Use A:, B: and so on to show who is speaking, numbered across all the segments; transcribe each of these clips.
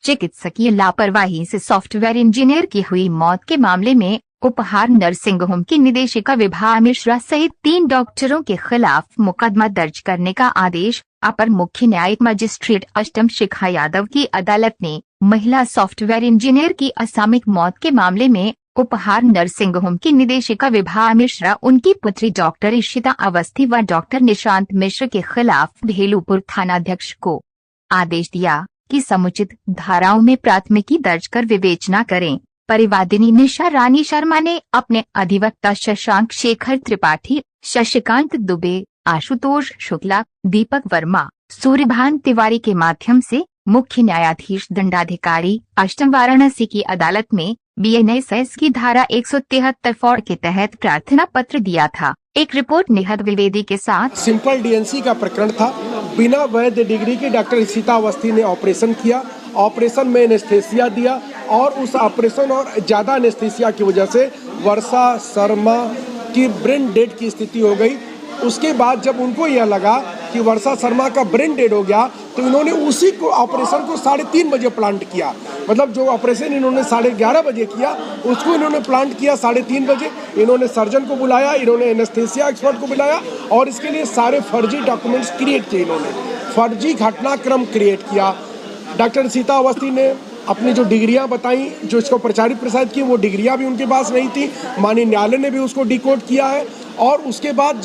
A: चिकित्सकीय लापरवाही से सॉफ्टवेयर इंजीनियर की हुई मौत के मामले में उपहार नर्सिंग होम की निदेशिका विभा मिश्रा सहित 3 डॉक्टरों के खिलाफ मुकदमा दर्ज करने का आदेश अपर मुख्य न्यायिक मजिस्ट्रेट अष्टम शिखा यादव की अदालत ने महिला सॉफ्टवेयर इंजीनियर की असामयिक मौत के मामले में उपहार नर्सिंग होम की निदेशिका विभा मिश्रा, उनकी पुत्री डॉक्टर इशिता अवस्थी व डॉक्टर निशांत मिश्र के खिलाफ भेलूपुर थानाध्यक्ष को आदेश दिया कि समुचित धाराओं में प्राथमिकी दर्ज कर विवेचना करें। परिवादिनी निशा रानी शर्मा ने अपने अधिवक्ता शशांक शेखर त्रिपाठी, शशिकांत दुबे, आशुतोष शुक्ला, दीपक वर्मा, सूर्यभान तिवारी के माध्यम से मुख्य न्यायाधीश दंडाधिकारी अष्टम वाराणसी की अदालत में बीएनएसएस की धारा 173 के तहत प्रार्थना पत्र दिया था। एक रिपोर्ट निहद द्विवेदी के साथ।
B: सिंपल डीएनसी का प्रकरण था। बिना वैध डिग्री के डॉक्टर इशिता अवस्थी ने ऑपरेशन किया। ऑपरेशन में एनेस्थेसिया दिया और उस ऑपरेशन और ज़्यादा एनेस्थेसिया की वजह से वर्षा शर्मा की ब्रेन डेड की स्थिति हो गई। उसके बाद जब उनको यह लगा कि वर्षा शर्मा का ब्रेन डेड हो गया तो इन्होंने उसी को ऑपरेशन को 3:30 बजे प्लांट किया। मतलब जो ऑपरेशन इन्होंने 11:30 बजे किया उसको इन्होंने प्लांट किया 3:30 बजे। इन्होंने सर्जन को बुलाया, इन्होंने एनेस्थेसिया एक्सपर्ट को बुलाया और इसके लिए सारे फर्जी डॉक्यूमेंट्स क्रिएट किए। इन्होंने फर्जी घटनाक्रम क्रिएट किया। डॉक्टर इशिता अवस्थी ने अपनी जो डिग्रियां बताई, जो इसको प्रचारित प्रसारित की, वो डिग्रियां भी उनके पास नहीं थी। माननीय न्यायालय ने भी उसको डिकोड किया है। और उसके बाद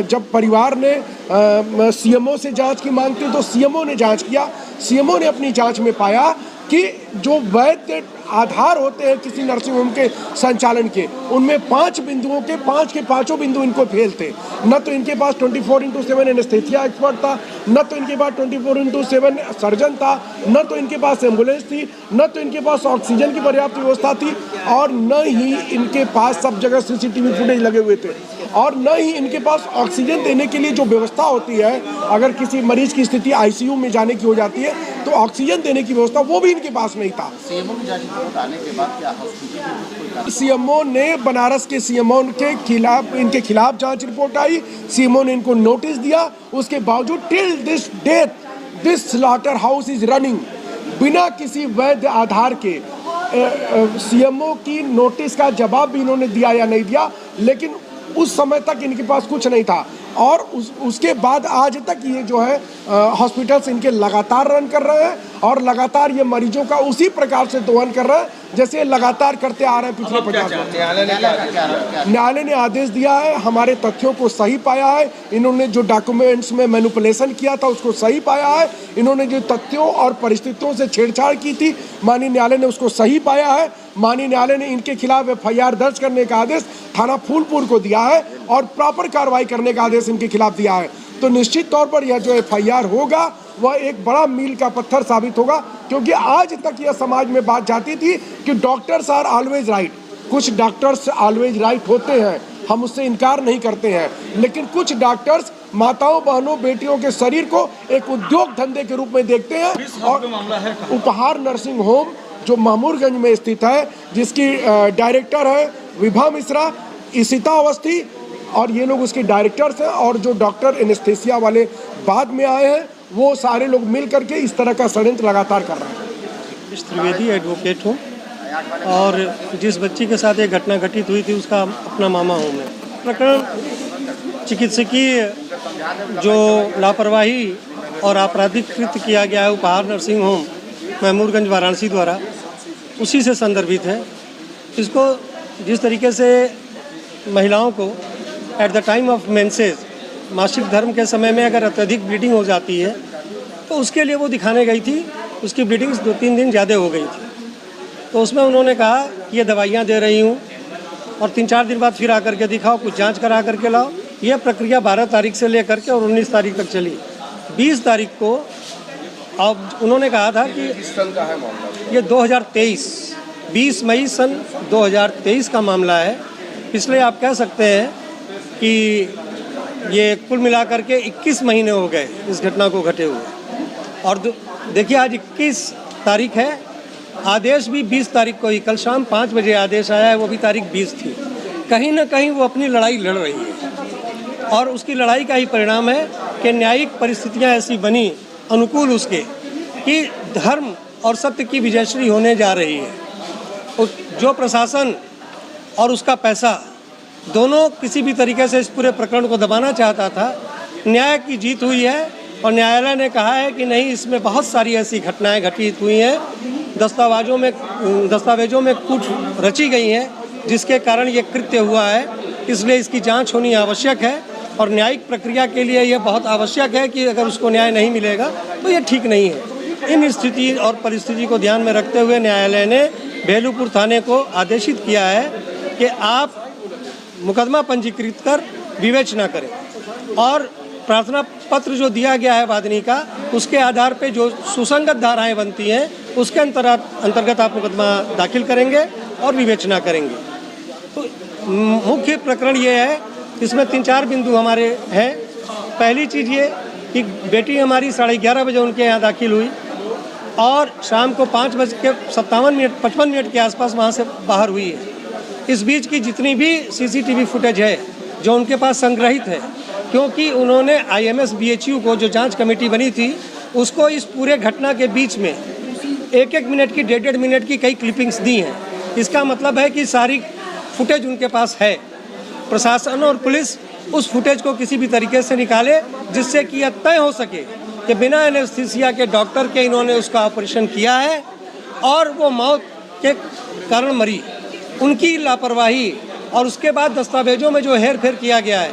B: जब परिवार ने सीएमओ से जांच की मांग की तो सीएमओ ने जांच किया। सीएमओ ने अपनी जांच में पाया कि जो वैध आधार होते हैं किसी नर्सिंग होम के संचालन के, उनमें 5 बिंदुओं के 5 के 5 बिंदु इनको फेल थे। न तो इनके पास 24/7 एनेस्थेसिया एक्सपर्ट था, न तो इनके पास 24/7 सर्जन था, न तो इनके पास एम्बुलेंस थी, न तो इनके पास ऑक्सीजन की पर्याप्त व्यवस्था थी और न ही इनके पास सब जगह सीसीटीवी फुटेज लगे हुए थे और न ही इनके पास ऑक्सीजन देने के लिए जो व्यवस्था होती है, अगर किसी मरीज की स्थिति आईसीयू में जाने की हो जाती है तो ऑक्सीजन देने की व्यवस्था वो भी इनके पास नहीं था। सीएमओ ने बनारस के सीएमओ के खिलाफ इनके खिलाफ जांच रिपोर्ट आई। सीएमओ ने इनको नोटिस दिया। उसके बावजूद till this date this slaughter house is running. बिना किसी वैध आधार के सीएमओ की नोटिस का जवाब भी इन्होंने दिया या नहीं दिया, लेकिन उस समय तक इनके पास कुछ नहीं था। और उसके बाद आज तक ये जो है हॉस्पिटल्स इनके लगातार रन कर रहे हैं और लगातार ये मरीजों का उसी प्रकार से दोहन कर रहे हैं जैसे लगातार करते आ रहे हैं पिछले 50 वर्ष। न्यायालय ने आदेश दिया है, हमारे तथ्यों को सही पाया है। इन्होंने जो डॉक्यूमेंट्स में मैनिपुलेशन किया था उसको सही पाया है। इन्होंने जो तथ्यों और परिस्थितियों से छेड़छाड़ की थी माननीय न्यायालय ने उसको सही पाया है। माननीय न्यायालय ने इनके खिलाफ एफआईआर दर्ज करने का आदेश थाना फूलपुर को दिया है और प्रॉपर कार्रवाई करने का आदेश इनके खिलाफ दिया है। तो निश्चित तौर पर यह जो एफआईआर होगा वह एक बड़ा मील का पत्थर साबित होगा, क्योंकि आज तक यह समाज में बात जाती थी कि डॉक्टर्स आर ऑलवेज राइट। कुछ डॉक्टर्स ऑलवेज राइट होते हैं, हम उससे इनकार नहीं करते हैं, लेकिन कुछ डॉक्टर्स माताओं बहनों बेटियों के शरीर को एक उद्योग धंधे के रूप में देखते हैं। और उपहार नर्सिंग होम जो मामूरगंज में स्थित है, जिसकी डायरेक्टर है विभा मिश्रा, इशिता अवस्थी और ये लोग उसके डायरेक्टर्स हैं, और जो डॉक्टर एनेस्थेसिया वाले बाद में आए हैं वो सारे लोग मिल करके इस तरह का षड्यंत्र लगातार कर रहे हैं।
C: त्रिवेदी एडवोकेट हूँ और जिस बच्ची के साथ ये घटना घटित हुई थी उसका अपना मामा हूँ मैं। प्रकरण चिकित्सकीय जो लापरवाही और आपराधिक कृत्य किया गया है उपहार नर्सिंग होम महमूरगंज वाराणसी द्वारा, उसी से संदर्भित है। इसको जिस तरीके से महिलाओं को at the time of menses मासिक धर्म के समय में अगर अत्यधिक ब्लीडिंग हो जाती है तो उसके लिए वो दिखाने गई थी। उसकी ब्लीडिंग 2-3 दिन ज़्यादा हो गई थी, तो उसमें उन्होंने कहा ये दवाइयाँ दे रही हूँ और 3-4 दिन बाद फिर आकर के दिखाओ, कुछ जांच करा करके लाओ। यह प्रक्रिया 12 तारीख से लेकर के और 19 तारीख तक चली। 20 तारीख को अब उन्होंने कहा था कि ये 20 मई सन 2023 का मामला है। इसलिए आप कह सकते हैं कि ये कुल मिलाकर के 21 महीने हो गए इस घटना को घटे हुए। और देखिए आज 21 तारीख है, आदेश भी 20 तारीख को ही, कल शाम 5 बजे आदेश आया है, वो भी तारीख 20 थी। कहीं ना कहीं वो अपनी लड़ाई लड़ रही है और उसकी लड़ाई का ही परिणाम है कि न्यायिक परिस्थितियां ऐसी बनी अनुकूल उसके कि धर्म और सत्य की विजयश्री होने जा रही है। जो प्रशासन और उसका पैसा दोनों किसी भी तरीके से इस पूरे प्रकरण को दबाना चाहता था, न्याय की जीत हुई है और न्यायालय ने कहा है कि नहीं, इसमें बहुत सारी ऐसी घटनाएं घटित हुई हैं, दस्तावेजों में कूट रची गई हैं जिसके कारण ये कृत्य हुआ है, इसलिए इसकी जांच होनी आवश्यक है और न्यायिक प्रक्रिया के लिए यह बहुत आवश्यक है कि अगर उसको न्याय नहीं मिलेगा तो ये ठीक नहीं है। इन स्थिति और परिस्थिति को ध्यान में रखते हुए न्यायालय ने बेलूपुर थाने को आदेशित किया है कि आप मुकदमा पंजीकृत कर विवेचना करें और प्रार्थना पत्र जो दिया गया है वादनी का, उसके आधार पे जो सुसंगत धाराएं बनती हैं उसके अंतर्गत आप मुकदमा दाखिल करेंगे और विवेचना करेंगे। तो मुख्य प्रकरण ये है, इसमें 3-4 बिंदु हमारे हैं। पहली चीज़ ये कि बेटी हमारी 11:30 बजे उनके यहाँ दाखिल हुई और शाम को 5:55 के आसपास वहाँ से बाहर हुई है। इस बीच की जितनी भी CCTV फुटेज है जो उनके पास संग्रहित है, क्योंकि उन्होंने IMS BHU को, जो जांच कमेटी बनी थी, उसको इस पूरे घटना के बीच में 1-1 मिनट की 1.5 मिनट की कई क्लिपिंग्स दी हैं। इसका मतलब है कि सारी फुटेज उनके पास है। प्रशासन और पुलिस उस फुटेज को किसी भी तरीके से निकाले जिससे कि यह तय हो सके कि बिना एनेस्थीसिया के डॉक्टर के इन्होंने उसका ऑपरेशन किया है और वो मौत के कारण मरी। उनकी लापरवाही और उसके बाद दस्तावेजों में जो हेर फेर किया गया है,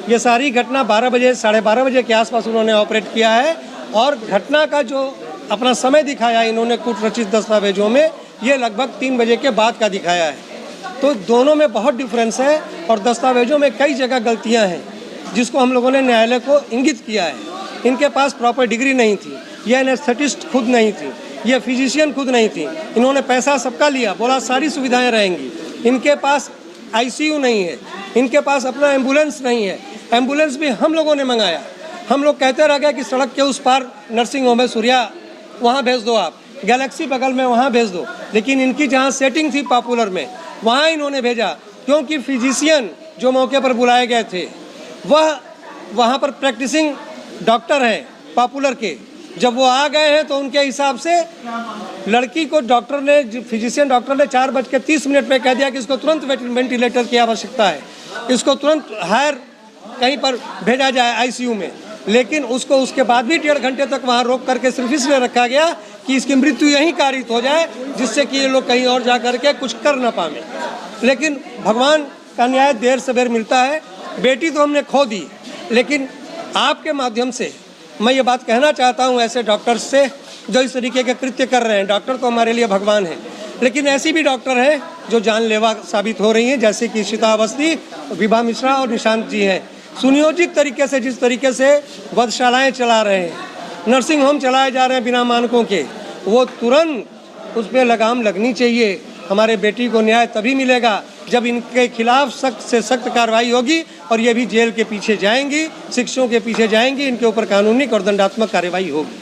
C: ये सारी घटना 12 बजे 12:30 बजे के आसपास उन्होंने ऑपरेट किया है और घटना का जो अपना समय दिखाया इन्होंने कूट रचित दस्तावेजों में, ये लगभग 3 बजे के बाद का दिखाया है। तो दोनों में बहुत डिफरेंस है और दस्तावेजों में कई जगह गलतियां हैं जिसको हम लोगों ने न्यायालय को इंगित किया है। इनके पास प्रॉपर डिग्री नहीं थी, यह एनेस्थेटिस्ट खुद नहीं थी, यह फिजिशियन खुद नहीं थी। इन्होंने पैसा सबका लिया, बोला सारी सुविधाएं रहेंगी। इनके पास ICU नहीं है, इनके पास अपना एम्बुलेंस नहीं है। एम्बुलेंस भी हम लोगों ने मंगाया। हम लोग कहते रह गए कि सड़क के उस पार नर्सिंग होम है सूर्या, वहाँ भेज दो, आप गैलेक्सी बगल में वहाँ भेज दो। लेकिन इनकी जहाँ सेटिंग थी पॉपुलर में, वहाँ इन्होंने भेजा, क्योंकि फिजिशियन जो मौके पर बुलाए गए थे वह वहाँ पर प्रैक्टिसिंग डॉक्टर हैं पॉपुलर के। जब वो आ गए हैं तो उनके हिसाब से लड़की को डॉक्टर ने, फिजिशियन डॉक्टर ने 4:30 पे कह दिया कि इसको तुरंत वेंटिलेटर की आवश्यकता है, इसको तुरंत हायर कहीं पर भेजा जाए ICU में। लेकिन उसको उसके बाद भी 1.5 घंटे तक वहाँ रोक करके सिर्फ इसलिए रखा गया कि इसकी मृत्यु यहीं कारित हो जाए, जिससे कि ये लोग कहीं और जा करके कुछ कर ना पाए। लेकिन भगवान का न्याय देर सवेर मिलता है। बेटी तो हमने खो दी, लेकिन आपके माध्यम से मैं ये बात कहना चाहता हूँ ऐसे डॉक्टर्स से जो इस तरीके के कृत्य कर रहे हैं। डॉक्टर तो हमारे लिए भगवान हैं, लेकिन ऐसी भी डॉक्टर हैं जो जानलेवा साबित हो रही हैं, जैसे कि श्वेता अवस्थी, विभा मिश्रा और निशांत जी हैं। सुनियोजित तरीके से जिस तरीके से वधशालाएँ चला रहे हैं, नर्सिंग होम चलाए जा रहे हैं बिना मानकों के, वो तुरंत उस पर लगाम लगनी चाहिए। हमारे बेटी को न्याय तभी मिलेगा जब इनके खिलाफ सख्त से सख्त कार्रवाई होगी और ये भी जेल के पीछे जाएंगी, शिक्षकों के पीछे जाएंगी, इनके ऊपर कानूनी और दंडात्मक कार्रवाई होगी।